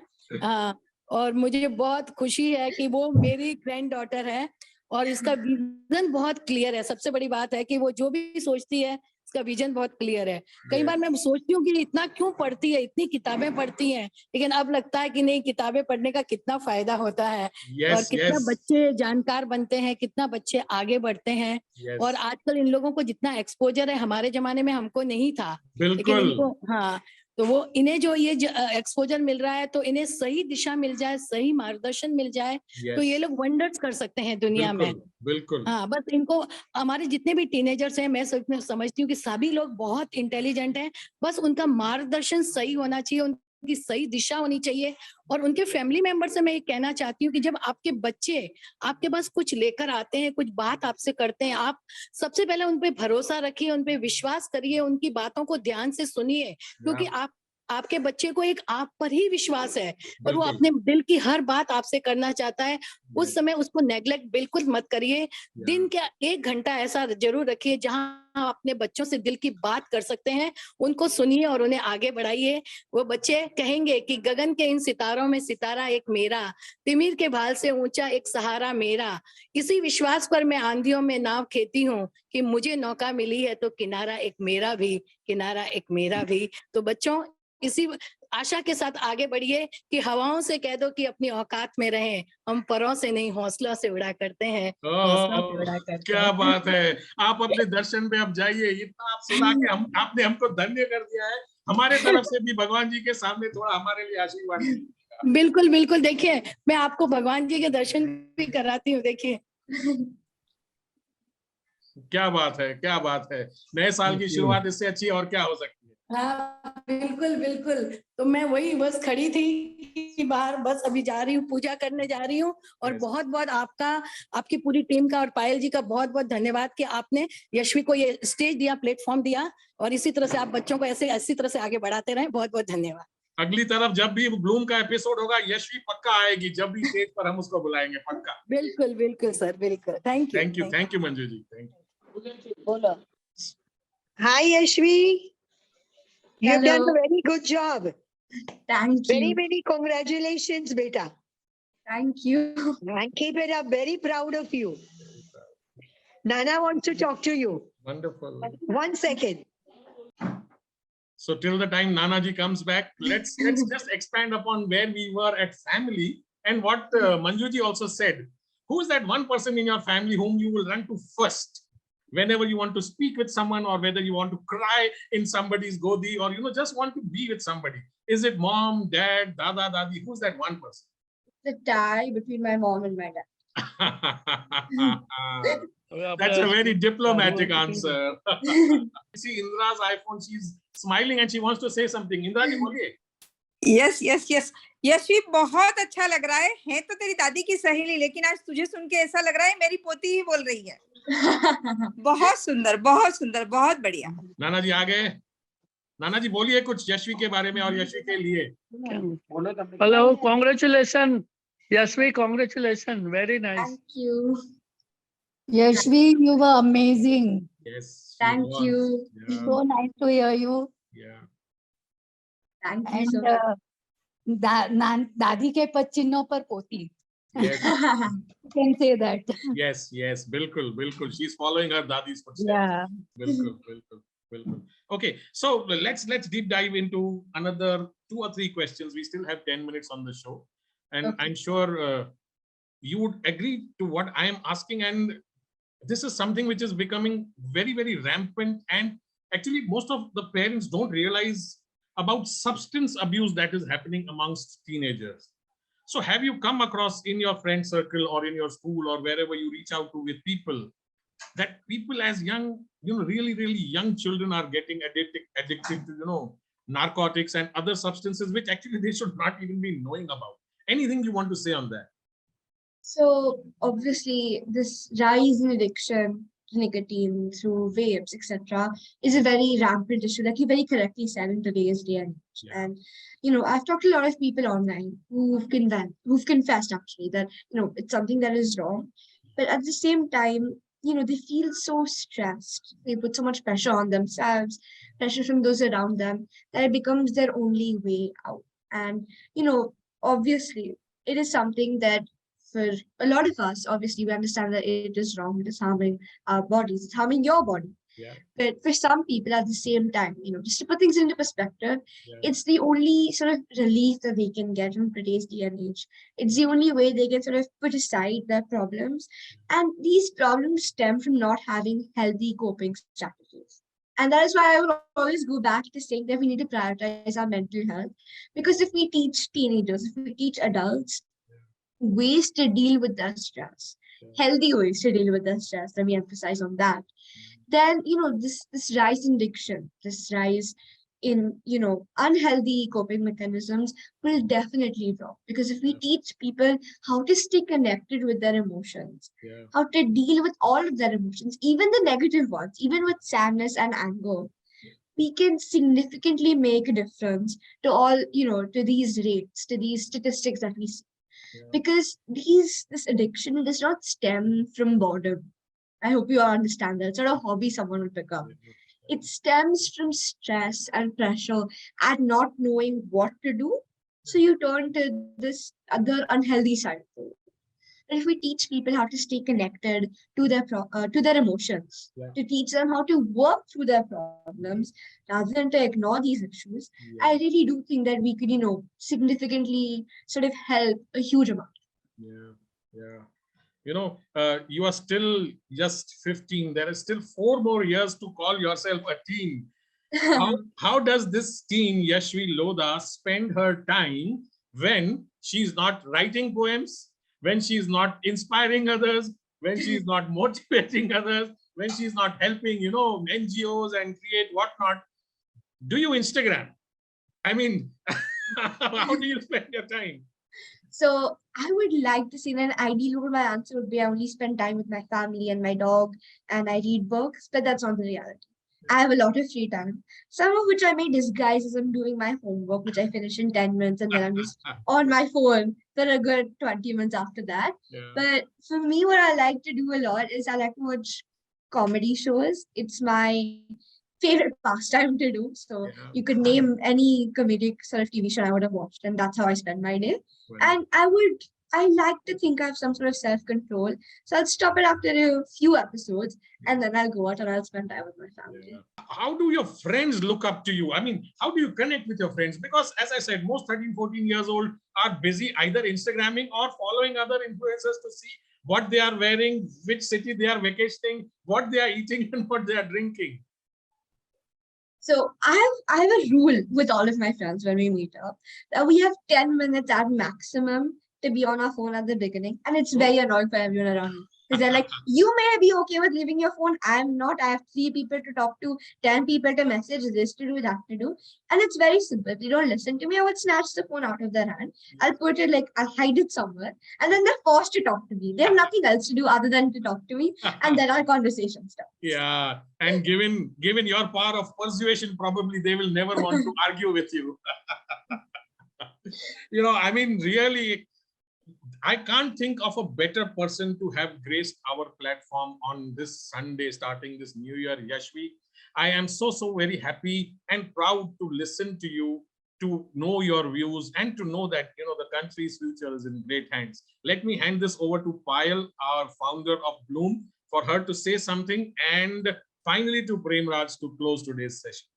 और मुझे बहुत खुशी है कि वो मेरी ग्रैंड डॉटर है और इसका विजन बहुत क्लियर है. सबसे बड़ी बात है कि वो जो भी सोचती है इसका विजन बहुत क्लियर है। कई बार मैं सोचती हूँ कि इतना क्यों पढ़ती है, इतनी किताबें पढ़ती हैं, लेकिन अब लगता है कि नहीं, किताबें पढ़ने का कितना फायदा होता है और कितना बच्चे जानकार बनते हैं, कितना बच्चे आगे बढ़ते हैं। और आजकल इन लोगों को जितना एक्सपोजर है, हमारे जमाने में हमको नहीं था, लेकिन इनको, हाँ, तो वो इन्हें जो ये एक्सपोजर मिल रहा है, तो इन्हें सही दिशा मिल जाए, सही मार्गदर्शन मिल जाए, तो ये लोग वंडर्स कर सकते हैं दुनिया में। बिल्कुल। हाँ, बस इनको, हमारे जितने भी टीनेजर्स हैं, मैं समझती हूँ कि सभी लोग बहुत इंटेलिजेंट हैं, बस उनका मार्गदर्शन सही होना चाहिए, उनकी सही दिशा होनी चाहिए। और उनके फैमिली मेंबर से मैं ये कहना चाहती हूँ कि जब आपके बच्चे आपके पास कुछ लेकर आते हैं, कुछ बात आपसे करते हैं, आप सबसे पहले उन पे भरोसा रखिए, उन पे विश्वास करिए, उनकी बातों को ध्यान से सुनिए, क्योंकि आपके बच्चे को एक आप पर ही विश्वास है और वो अपने दिल की हर बात आपसे करना चाहता है। उस समय उसको नेग्लेक्ट बिल्कुल मत करिए। दिन का 1 घंटा ऐसा जरूर रखिए जहां आप अपने बच्चों से दिल की बात कर सकते हैं, उनको सुनिए और उन्हें आगे बढ़ाइए। वो बच्चे कहेंगे कि गगन के इन सितारों में सितारा एक मेरा, तिमिर के भाल से ऊंचा एक सहारा मेरा, इसी विश्वास पर मैं आंधियों में नाव खेती हूँ कि मुझे नौका मिली है तो किनारा एक मेरा भी, किनारा एक मेरा भी। तो बच्चों, इसी आशा के साथ आगे बढ़िए कि हवाओं से कह दो कि अपनी औकात में रहें, हम परों से नहीं हौसलों से उड़ा करते हैं, हौसलों से उड़ा करते क्या हैं। बात है। आप अपने दर्शन पे अब जाइए, इतना आप सुना के आपने हमको धन्य कर दिया है। हमारे तरफ से भी भगवान जी के सामने थोड़ा हमारे लिए आशीर्वाद दीजिएगा। बिल्कुल बिल्कुल, देखिए मैं आपको भगवान जी के दर्शन भी कराती हूँ, देखिए। क्या बात है, क्या बात है। नए साल की शुरुआत इससे अच्छी और क्या हो सकती है। हाँ बिल्कुल बिल्कुल, तो मैं वही बस खड़ी थी बाहर, बस अभी जा रही हूँ, पूजा करने जा रही हूँ। और बहुत बहुत आपका, आपकी पूरी टीम का और पायल जी का बहुत बहुत धन्यवाद कि आपने यशवी को ये स्टेज दिया, प्लेटफॉर्म दिया, और इसी तरह से आप बच्चों को ऐसे इसी तरह से आगे बढ़ाते रहें। बहुत बहुत धन्यवाद। अगली तरफ जब भी ब्लूम का एपिसोड होगा, यशवी पक्का आएगी, जब भी स्टेज पर हम उसको बुलाएंगे, पक्का। बिल्कुल बिल्कुल सर, बिल्कुल। Thank you, thank you Manju ji, thank you. बोलो। Hi Yashvi, you have done Hello. a very good job. Thank Very, you. very congratulations, beta. Thank you. And keep it up. Very proud of you. Nana wants to talk to you. Wonderful. 1 second. So till the time Nana ji comes back, let's just expand upon where we were at family and what Manju ji also said. Who is that one person in your family whom you will run to first whenever you want to speak with someone, or whether you want to cry in somebody's godi, or just want to be with somebody? Is it mom, dad, dada, dadi? Who's that one person? The tie between my mom and my dad. That's a very diplomatic answer. See Indra's iPhone, she's smiling and she wants to say something. Indra ji, boliye. Yes yes yes, Yashvi बहुत अच्छा लग रहा है तो तेरी दादी की सहेली, लेकिन आज तुझे सुन के ऐसा लग रहा है मेरी पोती ही बोल रही है। बहुत सुंदर, बहुत सुंदर, बहुत बढ़िया। नाना जी आ गए। नाना जी बोलिए कुछ यशवी के बारे में और यशवी के लिए। Hello, congratulation Yashvi, congratulation, very nice. Thank you. Yashvi, you were amazing. Yes. Thank you. Yeah. So nice to hear you. Yeah. Thank you And so much. दादी के पद चिन्हों पर पोती. Yes. You can say that. Yes. Yes. Bilkul. Bilkul. She's following her dadi's footsteps. Yeah. Bilkul. Bilkul. Bilkul. Okay. So let's deep dive into another 2 or 3 questions. We still have 10 minutes on the show, and Okay. I'm sure you would agree to what I am asking. And this is something which is becoming very, very rampant. And actually, most of the parents don't realize about substance abuse that is happening amongst teenagers. So have you come across in your friend circle or in your school or wherever you reach out to with people, that people as young, really, really young children are getting addicted to, narcotics and other substances, which actually they should not even be knowing about? Anything you want to say on that? So obviously, this rise in addiction to nicotine through vapes, etc., is a very rampant issue, like you very correctly said, in today's day and age. Yeah. And I've talked to a lot of people online who've confessed actually that it's something that is wrong, but at the same time, they feel so stressed. They put so much pressure on themselves, pressure from those around them, that it becomes their only way out. And obviously, it is something that, for a lot of us, obviously, we understand that it is wrong, it is harming our bodies, it's harming your body. Yeah. But for some people at the same time, just to put things into perspective, Yeah. it's the only sort of relief that they can get from today's day and age. It's the only way they can sort of put aside their problems. And these problems stem from not having healthy coping strategies. And that is why I will always go back to saying that we need to prioritize our mental health. Because if we teach teenagers, if we teach adults ways to deal with their stress, healthy ways to deal with their stress, let me emphasize on that, then this rise in addiction, this rise in unhealthy coping mechanisms will definitely drop. Because if we teach people how to stay connected with their emotions, how to deal with all of their emotions, even the negative ones, even with sadness and anger, we can significantly make a difference to all to these rates, to these statistics that we see. Because this addiction does not stem from boredom. I hope you all understand that. It's not a hobby someone will pick up. It stems from stress and pressure and not knowing what to do. So you turn to this other unhealthy side of it. And if we teach people how to stay connected to their emotions, to teach them how to work through their problems rather than to ignore these issues, I really do think that we could, significantly sort of help a huge amount. Yeah. Yeah. You are still just 15. There is still 4 more years to call yourself a teen. How does this teen, Yashvi Lodha, spend her time when she's not writing poems, when she's not inspiring others, when she's not motivating others, when she's not helping, NGOs and create whatnot? Do you Instagram? I mean, how do you spend your time? So I would like to say that an ideal my answer would be I only spend time with my family and my dog and I read books, but that's not the reality. I have a lot of free time, some of which I may disguise as I'm doing my homework, which I finish in 10 minutes, and then I'm just on my phone for a good 20 minutes after that. Yeah. But for me, what I like to do a lot is I like to watch comedy shows. It's my favorite pastime to do. So you could name any comedic sort of TV show I would have watched, and that's how I spend my day. And I like to think I have some sort of self-control. So I'll stop it after a few episodes and then I'll go out and I'll spend time with my family. How do your friends look up to you? I mean, how do you connect with your friends? Because as I said, most 13, 14 years old are busy either Instagramming or following other influencers to see what they are wearing, which city they are vacationing, what they are eating and what they are drinking. So I have a rule with all of my friends when we meet up that we have 10 minutes at maximum to be on our phone at the beginning. And it's very annoying for everyone around me. Because they're like, you may be okay with leaving your phone. I'm not. I have 3 people to talk to, 10 people to message, this to do, that to do. And it's very simple. If they don't listen to me, I would snatch the phone out of their hand. I'll put it I'll hide it somewhere. And then they're forced to talk to me. They have nothing else to do other than to talk to me. And then our conversation starts. Yeah. And given your power of persuasion, probably they will never want to argue with you. I mean, really, I can't think of a better person to have graced our platform on this Sunday, starting this new year, Yashvi. I am so very happy and proud to listen to you, to know your views, and to know that, the country's future is in great hands. Let me hand this over to Payal, our founder of Bloom, for her to say something, and finally to Prem Raj to close today's session.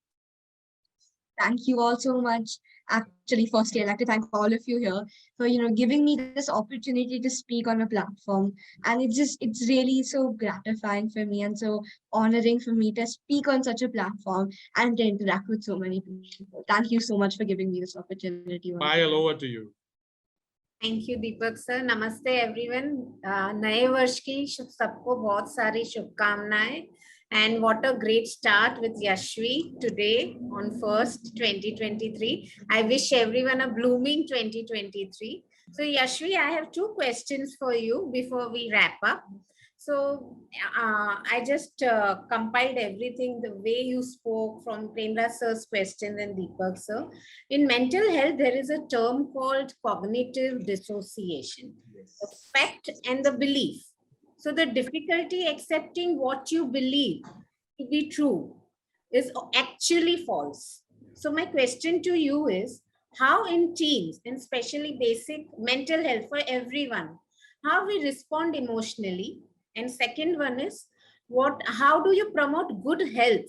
Thank you all so much. Actually, firstly, I'd like to thank all of you here for, giving me this opportunity to speak on a platform. And it's really so gratifying for me and so honoring for me to speak on such a platform and to interact with so many people. Thank you so much for giving me this opportunity. Payal, over to you. Thank you Deepak sir. नमस्ते everyone. नए वर्ष की सबको बहुत सारी शुभकामनाएं. And what a great start with Yashvi today on 1st 2023. I wish everyone a blooming 2023. So Yashvi, I have 2 questions for you before we wrap up. So I just compiled everything, the way you spoke from Premraj sir's question and Deepak sir. In mental health, there is a term called cognitive dissociation, the fact and the belief. So the difficulty accepting what you believe to be true is actually false. So my question to you is, how in teens, and especially basic mental health for everyone, how we respond emotionally? And second one is, how do you promote good health,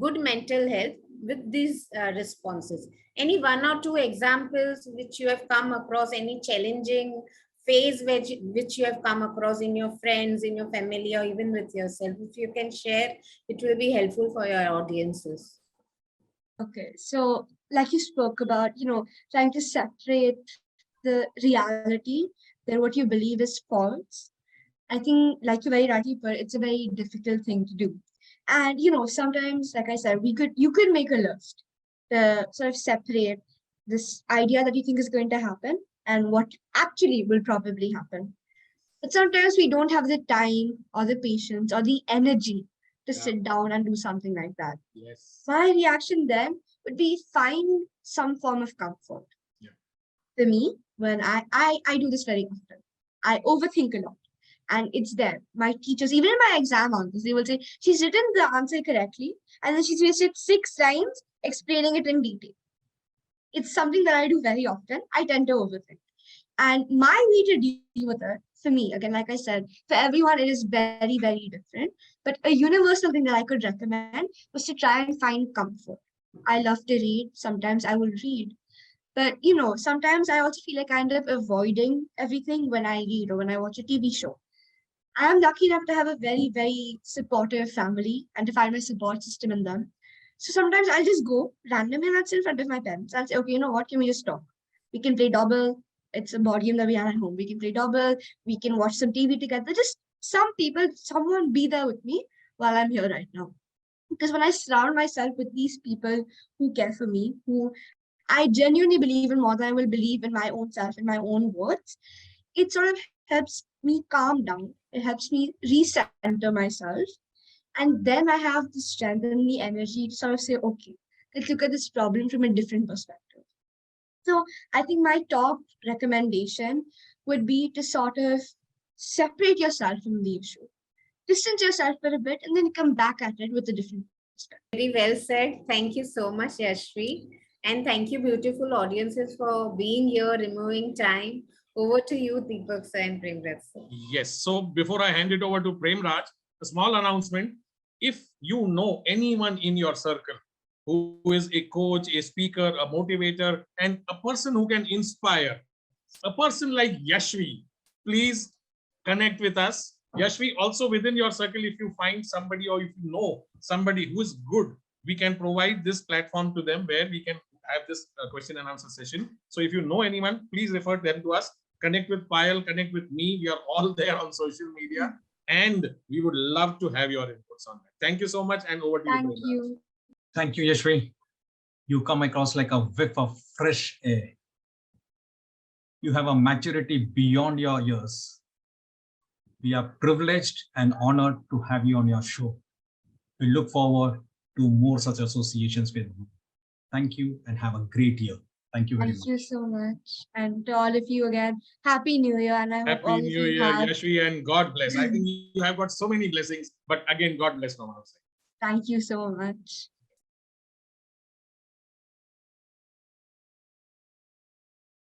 good mental health with these responses? Any one or two examples which you have come across, any challenging phase which you have come across in your friends, in your family, or even with yourself? If you can share, it will be helpful for your audiences. Okay, so like you spoke about, trying to separate the reality that what you believe is false. I think, like you very rightly put, it's a very difficult thing to do. And sometimes, like I said, you could make a list to sort of separate this idea that you think is going to happen and what actually will probably happen. But sometimes we don't have the time or the patience or the energy to sit down and do something like that. Yes. My reaction then would be find some form of comfort. Yeah. For me, when I do this very often, I overthink a lot. And it's there. My teachers, even in my exam answers, they will say, she's written the answer correctly, and then she's wasted 6 lines explaining it in detail. It's something that I do very often. I tend to overthink. And my way to deal with it, for me, again, like I said, for everyone, it is very, very different. But a universal thing that I could recommend was to try and find comfort. I love to read. Sometimes I will read. But, sometimes I also feel like I end up avoiding everything when I read or when I watch a TV show. I am lucky enough to have a very, very supportive family and to find my support system in them. So sometimes I'll just go randomly and I'll sit in front of my parents. I'll say, okay, you know what? Can we just talk? We can play double. It's a board game that we have at home. We can play double. We can watch some TV together. Just someone be there with me while I'm here right now. Because when I surround myself with these people who care for me, who I genuinely believe in more than I will believe in my own self, in my own words, it sort of helps me calm down. It helps me recenter myself. And then I have the strength and the energy to sort of say, okay, let's look at this problem from a different perspective. So I think my top recommendation would be to sort of separate yourself from the issue, distance yourself for a bit, and then come back at it with a different perspective. Very well said. Thank you so much, Yashvi. And thank you, beautiful audiences, for being here, removing time. Over to you, Deepak sir and Premraj sir. Yes. So before I hand it over to Premraj, a small announcement. If you know anyone in your circle who is a coach, a speaker, a motivator, and a person who can inspire, a person like Yashvi, please connect with us. Yashvi, also within your circle, if you find somebody or if you know somebody who is good, we can provide this platform to them where we can have this question and answer session. So if you know anyone, please refer them to us. Connect with Payal, connect with me. We are all there on social media. And we would love to have your inputs on that. Thank you so much, and over to you. Thank you. Thank you, Yashvi. You come across like a whiff of fresh air. You have a maturity beyond your years. We are privileged and honored to have you on your show. We look forward to more such associations with you. Thank you and have a great year. Thank you very much. Thank you so much. And to all of you again, Happy New Year. And I hope all Happy of New you Year, have... Yashvi, and God bless. I think you have got so many blessings, but again, God bless from our side. Thank you so much.